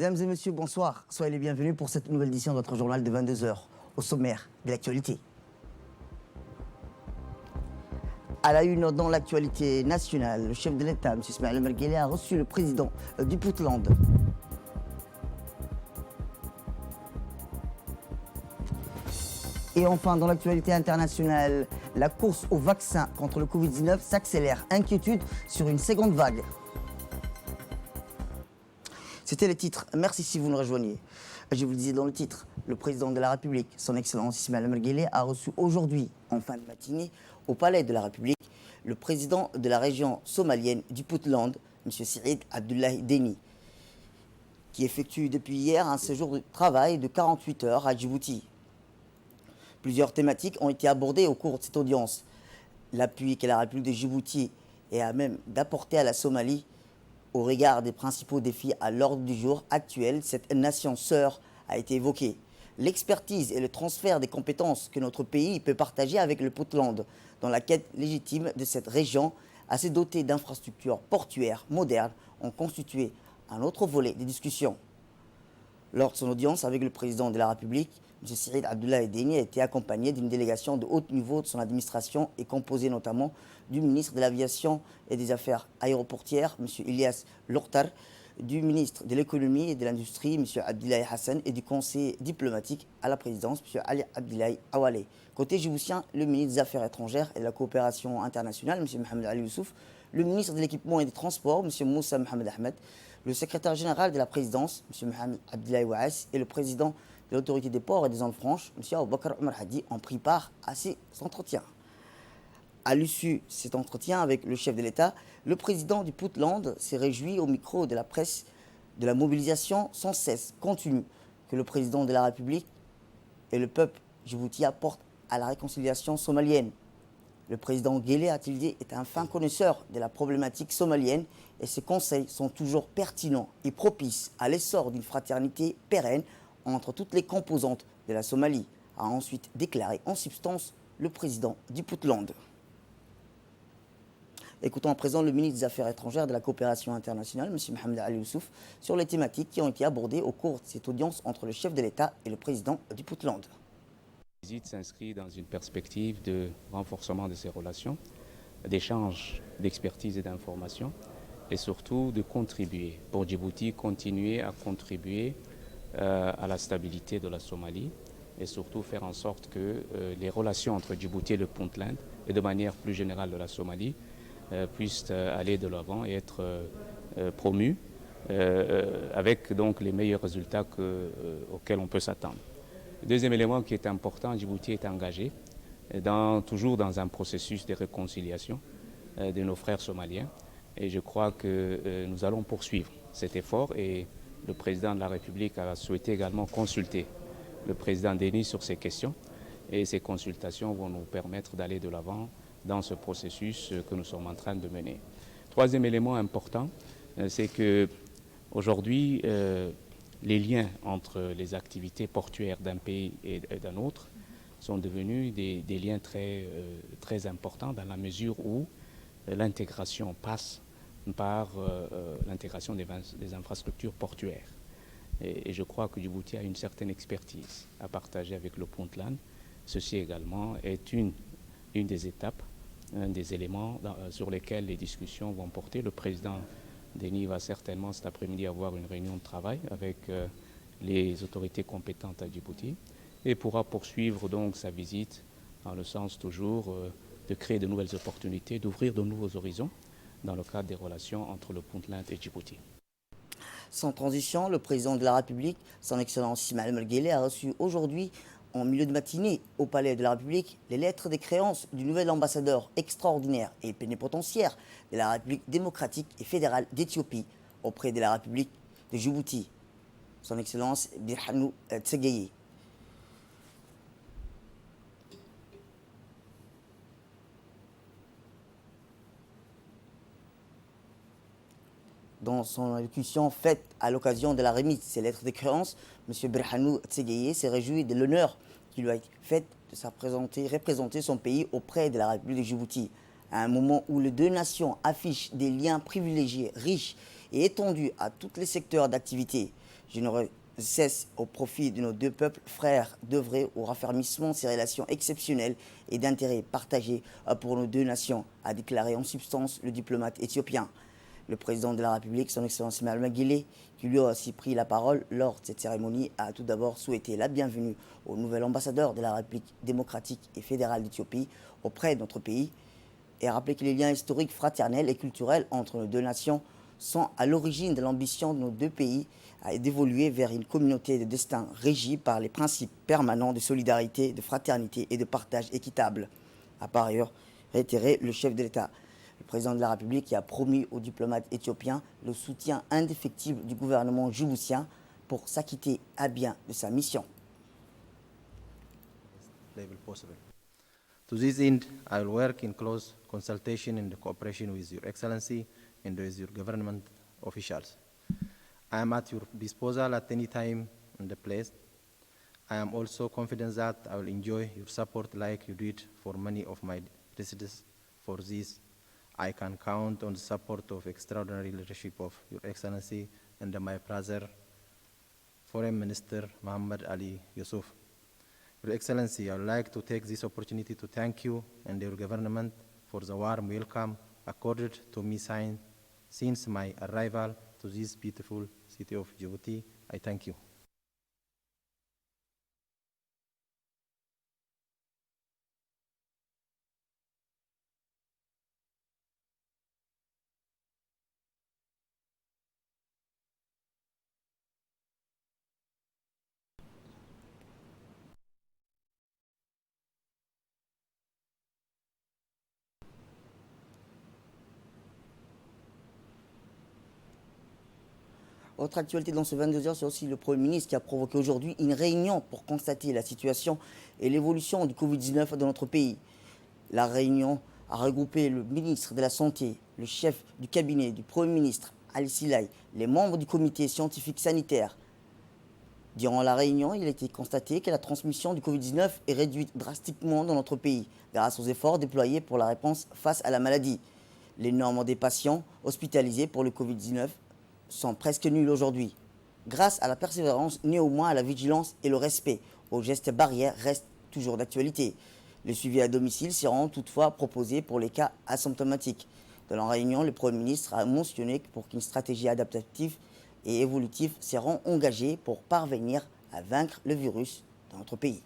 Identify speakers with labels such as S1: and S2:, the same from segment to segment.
S1: Mesdames et messieurs, bonsoir. Soyez les bienvenus pour cette nouvelle édition de notre journal de 22 h. Au sommaire de l'actualité. À la une dans l'actualité nationale, le chef de l'État, M. Ismaël Omar Guelleh, a reçu le président du Puntland. Et enfin, dans l'actualité internationale, la course au vaccin contre le Covid-19 s'accélère. Inquiétude sur une seconde vague. C'était les titres. Merci si vous nous rejoignez. Je vous le disais dans le titre, le président de la République, son Excellence Ismaël Omar Guelleh, a reçu aujourd'hui, en fin de matinée, au Palais de la République, le président de la région somalienne du Puntland, M. Saïd Abdullahi Deni, qui effectue depuis hier un séjour de travail de 48 heures à Djibouti. Plusieurs thématiques ont été abordées au cours de cette audience. L'appui que la République de Djibouti est à même d'apporter à la Somalie au regard des principaux défis à l'ordre du jour actuel, cette nation sœur a été évoquée. L'expertise et le transfert des compétences que notre pays peut partager avec le Puntland dans la quête légitime de cette région assez dotée d'infrastructures portuaires modernes ont constitué un autre volet des discussions. Lors de son audience avec le président de la République, M. Saïd Abdullahi Deni a été accompagné d'une délégation de haut niveau de son administration et composée notamment du ministre de l'Aviation et des Affaires aéroportières, M. Ilyas Lokhtar, du ministre de l'Économie et de l'Industrie, M. Abdillahi Hassan, et du conseiller diplomatique à la présidence, M. Ali Abdillahi Awale. Côté djiboutien, le ministre des Affaires étrangères et de la coopération internationale, M. Mohamed Ali Youssouf, le ministre de l'Équipement et des Transports, M. Moussa Mohamed Ahmed, le secrétaire général de la présidence, M. Mohamed Abdillahi Waas, et le président de l'autorité des ports et des zones franches, M. Aboubakar Omar Hadi, ont pris part à ces entretiens. À l'issue de cet entretien avec le chef de l'État, le président du Puntland s'est réjoui au micro de la presse de la mobilisation sans cesse continue que le président de la République et le peuple djiboutien apportent à la réconciliation somalienne. Le président Guelleh, a-t-il dit, est un fin connaisseur de la problématique somalienne et ses conseils sont toujours pertinents et propices à l'essor d'une fraternité pérenne entre toutes les composantes de la Somalie, a ensuite déclaré en substance le président du Puntland. Écoutons à présent le ministre des Affaires étrangères et de la coopération internationale, M. Mohamed Ali Youssouf, sur les thématiques qui ont été abordées au cours de cette audience entre le chef de l'État et le président du Puntland.
S2: La visite s'inscrit dans une perspective de renforcement de ces relations, d'échange d'expertise et d'informations, et surtout de contribuer, pour Djibouti, continuer à contribuer à la stabilité de la Somalie, et surtout faire en sorte que les relations entre Djibouti et le Puntland, et de manière plus générale de la Somalie, puissent aller de l'avant et être promues avec donc les meilleurs résultats auxquels on peut s'attendre. Le deuxième élément qui est important, Djibouti est engagé toujours dans un processus de réconciliation de nos frères somaliens, et je crois que nous allons poursuivre cet effort, et le président de la République a souhaité également consulter le président Deni sur ces questions, et ces consultations vont nous permettre d'aller de l'avant dans ce processus que nous sommes en train de mener. Troisième élément important, c'est que aujourd'hui, les liens entre les activités portuaires d'un pays et d'un autre sont devenus des liens très importants, dans la mesure où l'intégration passe par l'intégration des infrastructures portuaires. Et je crois que Djibouti a une certaine expertise à partager avec le Puntland. Ceci également est une des étapes, un des éléments sur lesquels les discussions vont porter. Le président Deni va certainement cet après-midi avoir une réunion de travail avec les autorités compétentes à Djibouti et pourra poursuivre donc sa visite dans le sens toujours de créer de nouvelles opportunités, d'ouvrir de nouveaux horizons dans le cadre des relations entre le Puntland et Djibouti.
S1: Sans transition, le président de la République, son Excellence Ismaël Omar Guelleh, a reçu aujourd'hui, en milieu de matinée, au Palais de la République, les lettres des créances du nouvel ambassadeur extraordinaire et plénipotentiaire de la République démocratique et fédérale d'Éthiopie auprès de la République de Djibouti, son Excellence Birhanou Tsegaye. Dans son allocution faite à l'occasion de la remise de ces lettres de créance, M. Birhanou Tsegaye s'est réjoui de l'honneur qui lui a été fait de représenter son pays auprès de la République de Djibouti, à un moment où les deux nations affichent des liens privilégiés, riches et étendus à tous les secteurs d'activité. Je ne cesse au profit de nos deux peuples frères d'œuvrer au raffermissement de ces relations exceptionnelles et d'intérêts partagés pour nos deux nations, a déclaré en substance le diplomate éthiopien. Le président de la République, son Excellence Ismaël Omar Guelleh, qui lui a aussi pris la parole lors de cette cérémonie, a tout d'abord souhaité la bienvenue au nouvel ambassadeur de la République démocratique et fédérale d'Éthiopie auprès de notre pays et a rappelé que les liens historiques, fraternels et culturels entre nos deux nations sont à l'origine de l'ambition de nos deux pays d'évoluer vers une communauté de destin régie par les principes permanents de solidarité, de fraternité et de partage équitable, a par ailleurs réitéré le chef de l'État. Le président de la République qui a promis aux diplomates éthiopiens le soutien indéfectible du gouvernement djiboutien pour s'acquitter à bien de sa mission.
S3: To this end, I will work in close consultation and cooperation with Your Excellency and with your government officials. I am at your disposal at any time and place. I am also confident that I will enjoy your support like you did for many of my predecessors. For this, I can count on the support of extraordinary leadership of Your Excellency and my brother, Foreign Minister Muhammad Ali Yusuf. Your Excellency, I would like to take this opportunity to thank you and your government for the warm welcome accorded to me since my arrival to this beautiful city of Djibouti. I thank you.
S1: Autre actualité dans ce 22h, c'est aussi le Premier ministre qui a provoqué aujourd'hui une réunion pour constater la situation et l'évolution du Covid-19 dans notre pays. La réunion a regroupé le ministre de la Santé, le chef du cabinet du Premier ministre, Ali Silay, les membres du comité scientifique sanitaire. Durant la réunion, il a été constaté que la transmission du Covid-19 est réduite drastiquement dans notre pays grâce aux efforts déployés pour la réponse face à la maladie. Les nombres des patients hospitalisés pour le Covid-19 sont presque nuls aujourd'hui. Grâce à la persévérance, néanmoins à la vigilance et le respect aux gestes barrières restent toujours d'actualité. Le suivi à domicile sera toutefois proposé pour les cas asymptomatiques. Dans la réunion, le Premier ministre a mentionné que pour qu'une stratégie adaptative et évolutive seront engagées pour parvenir à vaincre le virus dans notre pays.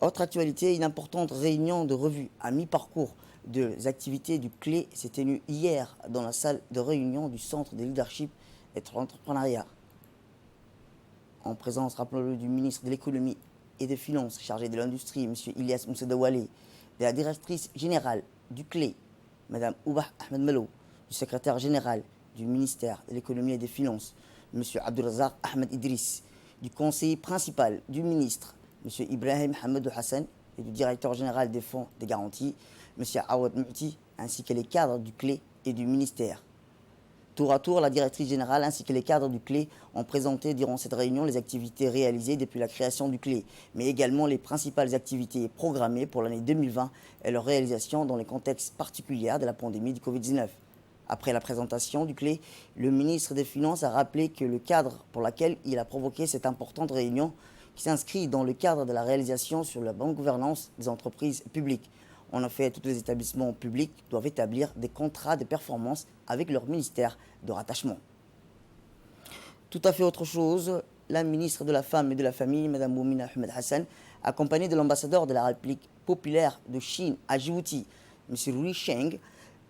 S1: Autre actualité, une importante réunion de revue à mi-parcours des activités du CLE s'est tenue hier dans la salle de réunion du Centre de leadership et de l'entrepreneuriat. En présence, rappelons-le, du ministre de l'économie et des finances chargé de l'industrie, M. Ilyas Moussadawale, de la directrice générale du CLE, Mme Oubah Ahmed Malo, du secrétaire général du ministère de l'économie et des finances, M. Abdulrazak Ahmed Idriss, du conseiller principal du ministre, M. Ibrahim Hamadou Hassan, et du directeur général des fonds de garantie, M. Awad Mouti, ainsi que les cadres du CLE et du ministère. Tour à tour, la directrice générale ainsi que les cadres du CLE ont présenté durant cette réunion les activités réalisées depuis la création du CLE, mais également les principales activités programmées pour l'année 2020 et leur réalisation dans les contextes particuliers de la pandémie du Covid-19. Après la présentation du CLE, le ministre des Finances a rappelé que le cadre pour lequel il a provoqué cette importante réunion qui s'inscrit dans le cadre de la réalisation sur la bonne gouvernance des entreprises publiques. En effet, tous les établissements publics doivent établir des contrats de performance avec leur ministère de rattachement. Tout à fait autre chose, la ministre de la Femme et de la Famille, Mme Moumina Ahmed Hassan, accompagnée de l'ambassadeur de la République populaire de Chine à Djibouti, M. Rui Sheng,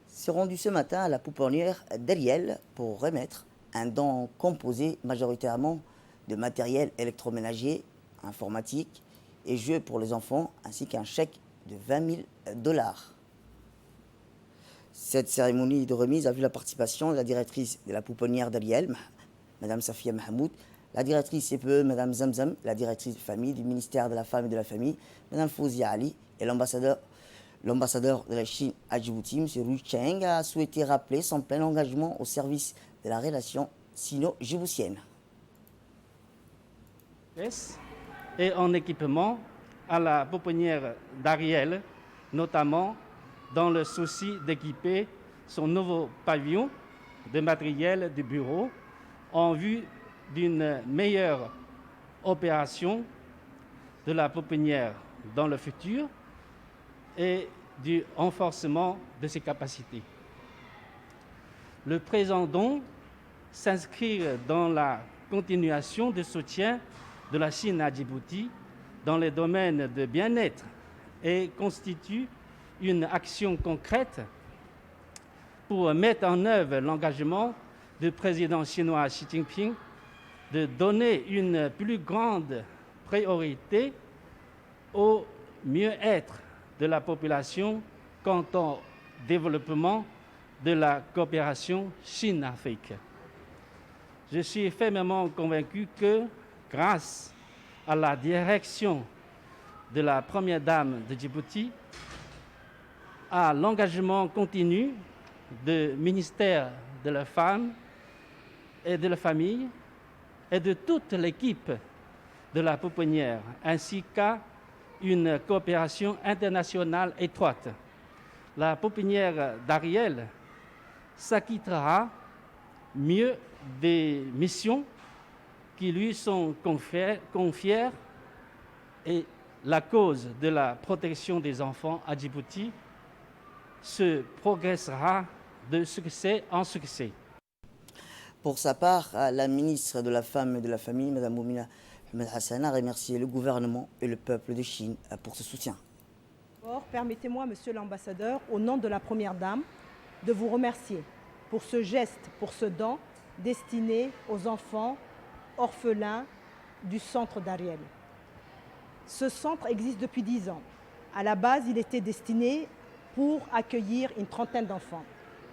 S1: s'est rendue ce matin à la pouponnière d'Ariel pour remettre un don composé majoritairement de matériel électroménager, informatique et jeux pour les enfants, ainsi qu'un chèque de $20 000. Cette cérémonie de remise a vu la participation de la directrice de la pouponnière d'Ariel, Mme Safia Mahmoud, la directrice CPE, Mme Zamzam, la directrice de famille du ministère de la Femme et de la Famille, Mme Fouzia Ali, et l'ambassadeur de la Chine à Djibouti, M. Rui Cheng, a souhaité rappeler son plein engagement au service de la relation sino-djiboutienne.
S4: Et en équipement à la pouponnière d'Ariel, notamment dans le souci d'équiper son nouveau pavillon de matériel de bureau en vue d'une meilleure opération de la pouponnière dans le futur et du renforcement de ses capacités. Le présent don s'inscrit dans la continuation du soutien de la Chine à Djibouti dans les domaines de bien-être et constitue une action concrète pour mettre en œuvre l'engagement du président chinois Xi Jinping de donner une plus grande priorité au mieux-être de la population quant au développement de la coopération Chine-Afrique. Je suis fermement convaincu que, grâce à la direction de la Première Dame de Djibouti, à l'engagement continu du ministère de la Femme et de la Famille et de toute l'équipe de la pouponnière, ainsi qu'à une coopération internationale étroite, la pouponnière d'Ariel s'acquittera mieux des missions qui lui sont confiées et la cause de la protection des enfants à Djibouti se progressera de succès en succès.
S1: Pour sa part, la ministre de la Femme et de la Famille, Mme Moumina Ahmed Hassan, a remercié le gouvernement et le peuple de Chine pour ce soutien.
S5: Permettez-moi, Monsieur l'ambassadeur, au nom de la Première Dame, de vous remercier pour ce geste, pour ce don destiné aux enfants orphelins du centre d'Ariel. Ce centre existe depuis 10 ans. À la base, il était destiné pour accueillir une trentaine d'enfants.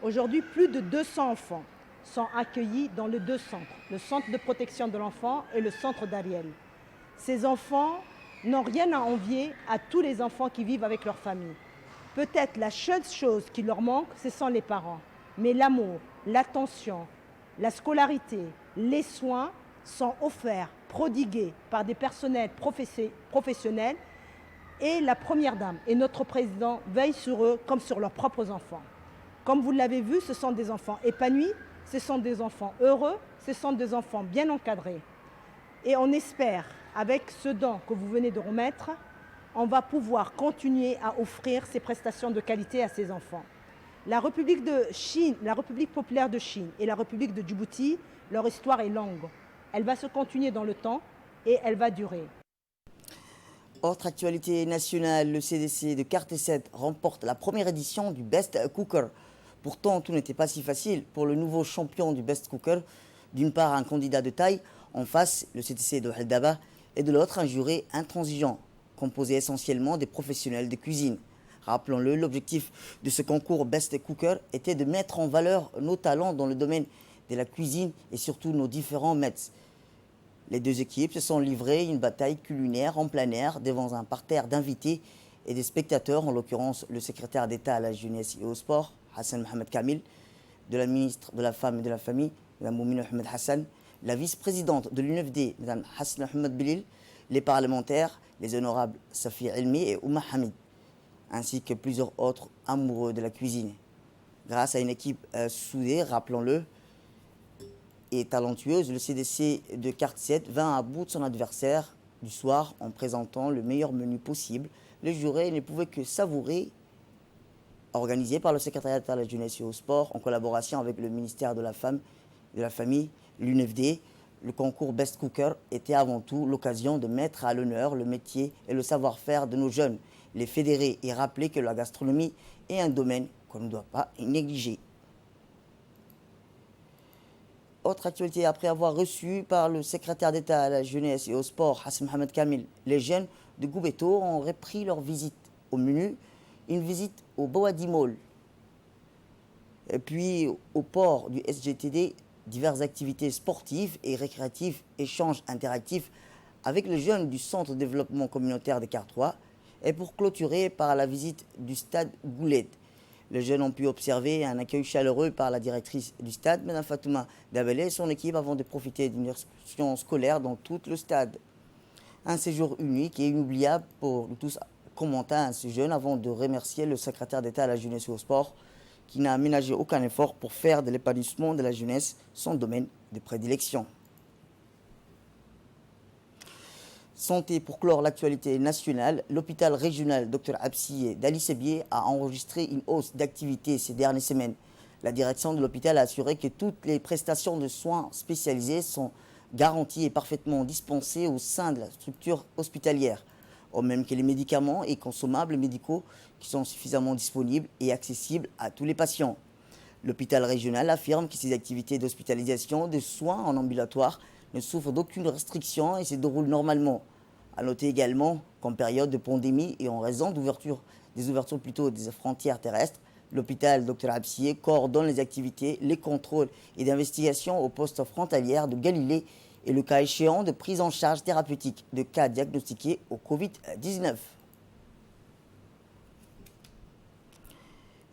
S5: Aujourd'hui, plus de 200 enfants sont accueillis dans les deux centres, le centre de protection de l'enfant et le centre d'Ariel. Ces enfants n'ont rien à envier à tous les enfants qui vivent avec leur famille. Peut-être la seule chose qui leur manque, ce sont les parents. Mais l'amour, l'attention, la scolarité, les soins sont offerts, prodigués par des personnels professionnels et la Première Dame et notre Président veillent sur eux comme sur leurs propres enfants. Comme vous l'avez vu, ce sont des enfants épanouis, ce sont des enfants heureux, ce sont des enfants bien encadrés. Et on espère, avec ce don que vous venez de remettre, on va pouvoir continuer à offrir ces prestations de qualité à ces enfants. La République de Chine, la République populaire de Chine et la République de Djibouti, leur histoire est longue. Elle va se continuer dans le temps et elle va durer.
S1: Autre actualité nationale, le CDC de Cartesset remporte la première édition du Best Cooker. Pourtant, tout n'était pas si facile pour le nouveau champion du Best Cooker. D'une part, un candidat de taille, en face, le CDC de Heldaba, et de l'autre, un jury intransigeant, composé essentiellement des professionnels de cuisine. Rappelons-le, l'objectif de ce concours Best Cooker était de mettre en valeur nos talents dans le domaine de la cuisine et surtout nos différents maîtres. Les deux équipes se sont livrées une bataille culinaire en plein air devant un parterre d'invités et des spectateurs, en l'occurrence le secrétaire d'État à la jeunesse et au sport, Hassan Mohamed Kamil, de la ministre de la Femme et de la Famille, Mme Moumina Ahmed Hassan, la vice-présidente de l'UNFD, Mme Hassan Ahmed Bilil, les parlementaires, les honorables Safi Elmi et Ouma Hamid, ainsi que plusieurs autres amoureux de la cuisine. Grâce à une équipe soudée, rappelons-le, et talentueuse, le CDC de Cartesset vint à bout de son adversaire du soir en présentant le meilleur menu possible. Le jury ne pouvait que savourer, organisé par le secrétariat d'État à la jeunesse et au sport, en collaboration avec le ministère de la Femme et de la Famille, l'UNFD. Le concours Best Cooker était avant tout l'occasion de mettre à l'honneur le métier et le savoir-faire de nos jeunes, les fédérer et rappeler que la gastronomie est un domaine qu'on ne doit pas négliger. Autre actualité, après avoir reçu par le secrétaire d'État à la jeunesse et au sport, Hassan Mohamed Kamil, les jeunes de Goubeto ont repris leur visite. Au menu, une visite au Bawadi Mall, et puis au port du SGTD, diverses activités sportives et récréatives, échanges interactifs avec les jeunes du Centre de développement communautaire des Cartois, et pour clôturer par la visite du stade Goulet. Les jeunes ont pu observer un accueil chaleureux par la directrice du stade, Mme Fatouma Dabelé, et son équipe avant de profiter d'une excursion scolaire dans tout le stade. Un séjour unique et inoubliable pour nous tous, commenta ce jeune avant de remercier le secrétaire d'État à la jeunesse et au sport qui n'a aménagé aucun effort pour faire de l'épanouissement de la jeunesse son domaine de prédilection. Santé pour clore l'actualité nationale, l'hôpital régional Dr Absiye d'Ali Sebié a enregistré une hausse d'activité ces dernières semaines. La direction de l'hôpital a assuré que toutes les prestations de soins spécialisés sont garanties et parfaitement dispensées au sein de la structure hospitalière, au même que les médicaments et consommables médicaux qui sont suffisamment disponibles et accessibles à tous les patients. L'hôpital régional affirme que ces activités d'hospitalisation de soins en ambulatoire ne souffrent d'aucune restriction et se déroulent normalement. A noter également qu'en période de pandémie et en raison des ouvertures des frontières terrestres, l'hôpital Dr Absiye coordonne les activités, les contrôles et d'investigation aux postes frontalières de Galilée et le cas échéant de prise en charge thérapeutique de cas diagnostiqués au Covid-19.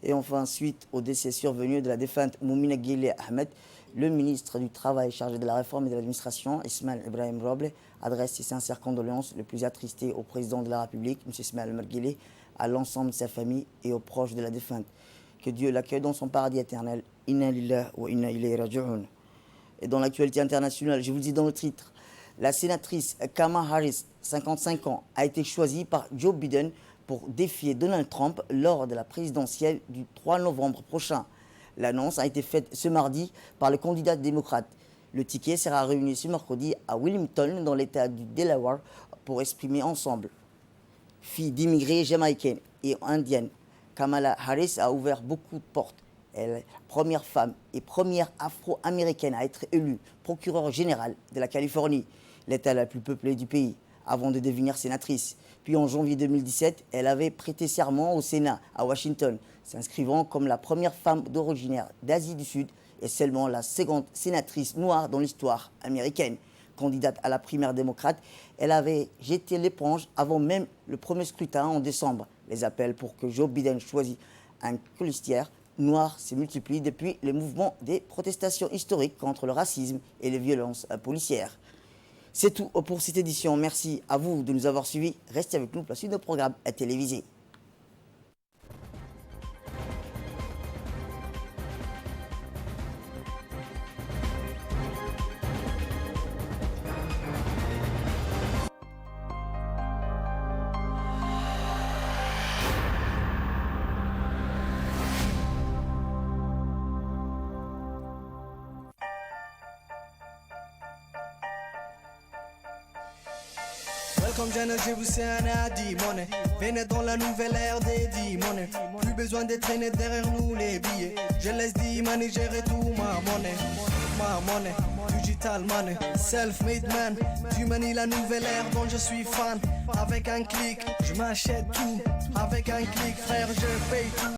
S1: Et enfin, suite au décès survenu de la défunte Moumina Guelleh Ahmed, le ministre du Travail chargé de la réforme et de l'administration, Ismaël Ibrahim Roble, adresse ses sincères condoléances les plus attristées au président de la République, M. Ismaël Omar Guelleh, à l'ensemble de sa famille et aux proches de la défunte. Que Dieu l'accueille dans son paradis éternel. Inna lillahi wa inna ilayhi raji'un. Et dans l'actualité internationale, je vous le dis dans le titre, la sénatrice Kamala Harris, 55 ans, a été choisie par Joe Biden pour défier Donald Trump lors de la présidentielle du 3 novembre prochain. L'annonce a été faite ce mardi par le candidat démocrate. Le ticket sera réuni ce mercredi à Wilmington, dans l'État du Delaware, pour exprimer ensemble. Fille d'immigrés jamaïcaines et indiennes, Kamala Harris a ouvert beaucoup de portes. Elle est la première femme et première afro-américaine à être élue procureure générale de la Californie, l'État la plus peuplée du pays, avant de devenir sénatrice. Puis en janvier 2017, elle avait prêté serment au Sénat à Washington, s'inscrivant comme la première femme d'origine d'Asie du Sud et seulement la seconde sénatrice noire dans l'histoire américaine. Candidate à la primaire démocrate, elle avait jeté l'éponge avant même le premier scrutin en décembre. Les appels pour que Joe Biden choisisse un colistière noir se multiplient depuis les mouvements des protestations historiques contre le racisme et les violences policières. C'est tout pour cette édition. Merci à vous de nous avoir suivis. Restez avec nous pour la suite de nos programmes télévisés.
S6: Comme Jana, je vous sais un adi, monnaie. Venez dans la nouvelle ère des monnaie. Plus besoin d'être traîné derrière nous les billets. Je laisse money gérer tout ma monnaie, digital money, self-made man. Du money la nouvelle ère dont je suis fan. Avec un clic, je m'achète tout. Avec un clic, frère, je paye tout.